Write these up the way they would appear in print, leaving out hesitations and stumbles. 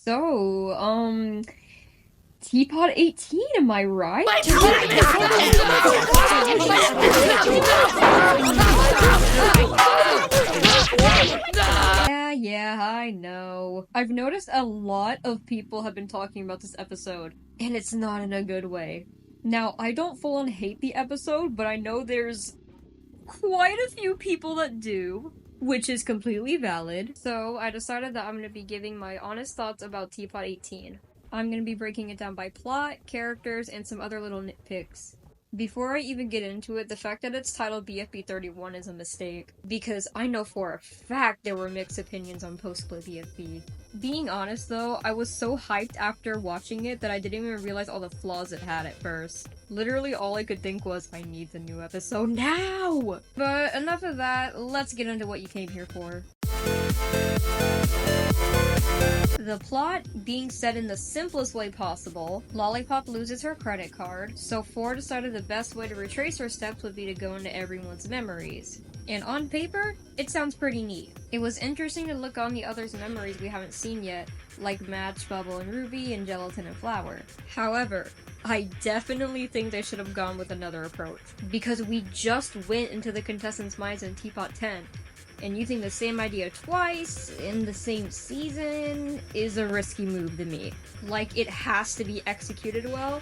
Tpot 18, am I right? Yeah, I know. I've noticed a lot of people have been talking about this episode, and it's not in a good way. Now, I don't full on hate the episode, but I know there's quite a few people that do, which is completely valid. So I decided that I'm going to be giving my honest thoughts about Tpot 18. I'm going to be breaking it down by plot, characters, and some other little nitpicks. Before I even get into it, the fact that it's titled BFB 31 is a mistake, because I know for a fact there were mixed opinions on post-split BFB. Being honest though, I was so hyped after watching it that I didn't even realize all the flaws it had at first. Literally all I could think was, I need the new episode now! But enough of that, let's get into what you came here for. The plot being set in the simplest way possible, Lollipop loses her credit card, so 4 decided the best way to retrace her steps would be to go into everyone's memories. And on paper, it sounds pretty neat. It was interesting to look on the others' memories we haven't seen yet, like Match, Bubble, and Ruby, and Gelatin and Flower. However, I definitely think they should have gone with another approach, because we just went into the contestants' minds in Tpot 10, and using the same idea twice in the same season is a risky move to me. Like, it has to be executed well,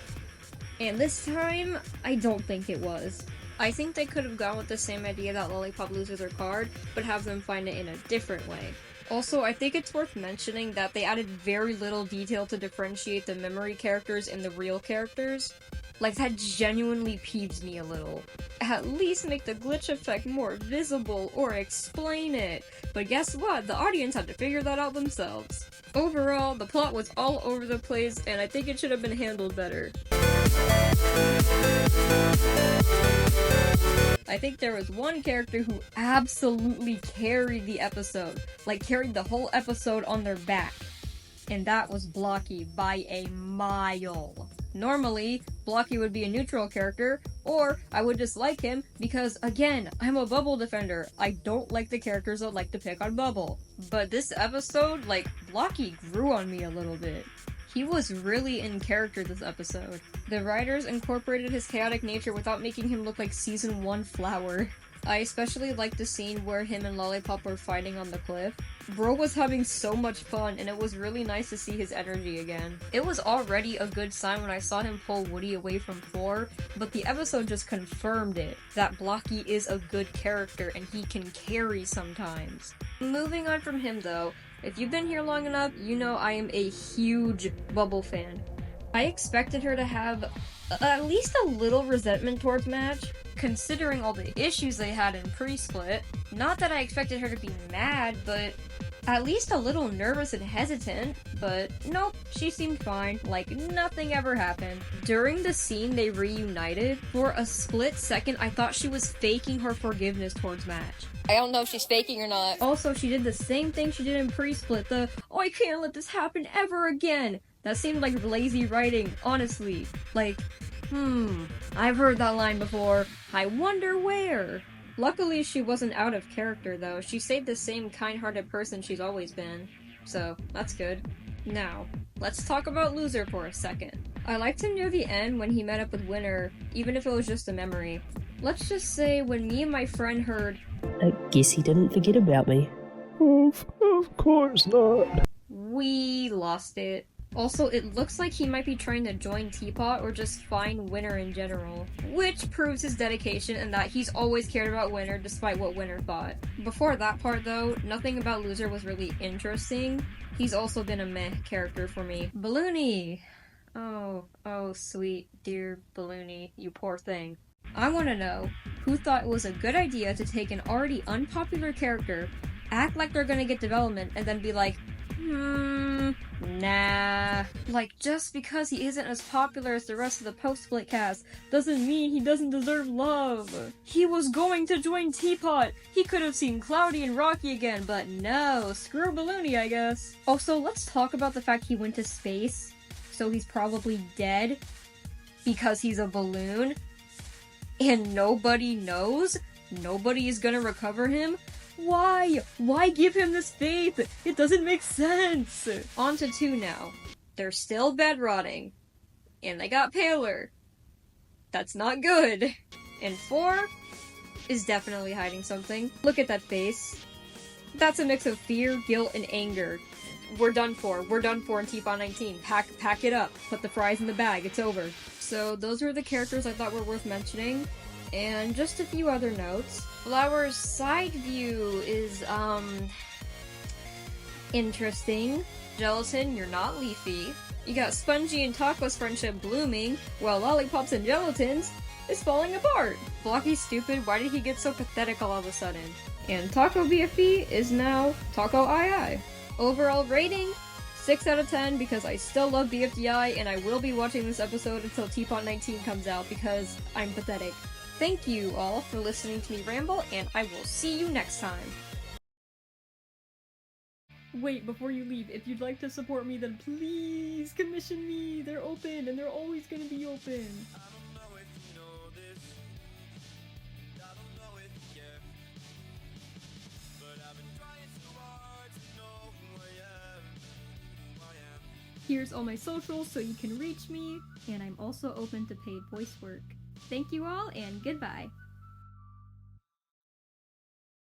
and this time, I don't think it was. I think they could have gone with the same idea that Lollipop loses her card, but have them find it in a different way. Also, I think it's worth mentioning that they added very little detail to differentiate the memory characters and the real characters. Like, that genuinely peeves me a little. At least make the glitch effect more visible, or explain it. But guess what? The audience had to figure that out themselves. Overall, the plot was all over the place, and I think it should have been handled better. I think there was one character who absolutely carried the episode. Like, carried the whole episode on their back. And that was Blocky by a mile. Normally, Blocky would be a neutral character, or I would dislike him because, again, I'm a Bubble defender. I don't like the characters that like to pick on Bubble. But this episode, like, Blocky grew on me a little bit. He was really in character this episode. The writers incorporated his chaotic nature without making him look like Season 1 Flower. I especially liked the scene where him and Lollipop were fighting on the cliff. Bro was having so much fun, and it was really nice to see his energy again. It was already a good sign when I saw him pull Woody away from 4, but the episode just confirmed it, that Blocky is a good character and he can carry sometimes. Moving on from him though, if you've been here long enough, you know I am a huge Bubble fan. I expected her to have at least a little resentment towards Match, considering all the issues they had in pre-split. Not that I expected her to be mad, but at least a little nervous and hesitant. But nope, she seemed fine, like nothing ever happened. During the scene they reunited, for a split second I thought she was faking her forgiveness towards Match. I don't know if she's faking or not. Also, she did the same thing she did in pre-split, oh, I can't let this happen ever again. That seemed like lazy writing, honestly. Like, I've heard that line before. I wonder where. Luckily, she wasn't out of character, though. She stayed the same kind-hearted person she's always been. So, that's good. Now, let's talk about Loser for a second. I liked him near the end when he met up with Winner, even if it was just a memory. Let's just say, when me and my friend heard, I guess he didn't forget about me. Of course not. We lost it. Also, it looks like he might be trying to join Tpot or just find Winner in general, which proves his dedication and that he's always cared about Winner despite what Winner thought. Before that part though, nothing about Loser was really interesting. He's also been a meh character for me. Balloony! Oh, sweet, dear Balloony, you poor thing. I want to know, who thought it was a good idea to take an already unpopular character, act like they're gonna get development, and then be like, nah. Like, just because he isn't as popular as the rest of the post-split cast doesn't mean he doesn't deserve love. He was going to join Tpot. He could have seen Cloudy and Rocky again, but no, screw Balloony, I guess. Also, let's talk about the fact he went to space, so he's probably dead because he's a balloon, and nobody knows? Nobody is gonna recover him? Why? Why give him this faith? It doesn't make sense! On to 2 now. They're still bedrotting. And they got paler. That's not good. And 4 is definitely hiding something. Look at that face. That's a mix of fear, guilt, and anger. We're done for. We're done for in Tpot 19. Pack it up. Put the fries in the bag. It's over. So those were the characters I thought were worth mentioning. And just a few other notes. Flower's side view is, interesting. Gelatin, you're not Leafy. You got Spongy and Taco's friendship blooming, while Lollipops and Gelatins is falling apart. Blocky's stupid, why did he get so pathetic all of a sudden? And Taco BFE is now Taco II. Overall rating, 6 out of 10 because I still love BFDI and I will be watching this episode until Tpot 19 comes out because I'm pathetic. Thank you all for listening to me ramble, and I will see you next time. Wait, before you leave, if you'd like to support me, then please commission me! They're open, and they're always gonna be open! Here's all my socials so you can reach me, and I'm also open to paid voice work. Thank you all, and goodbye!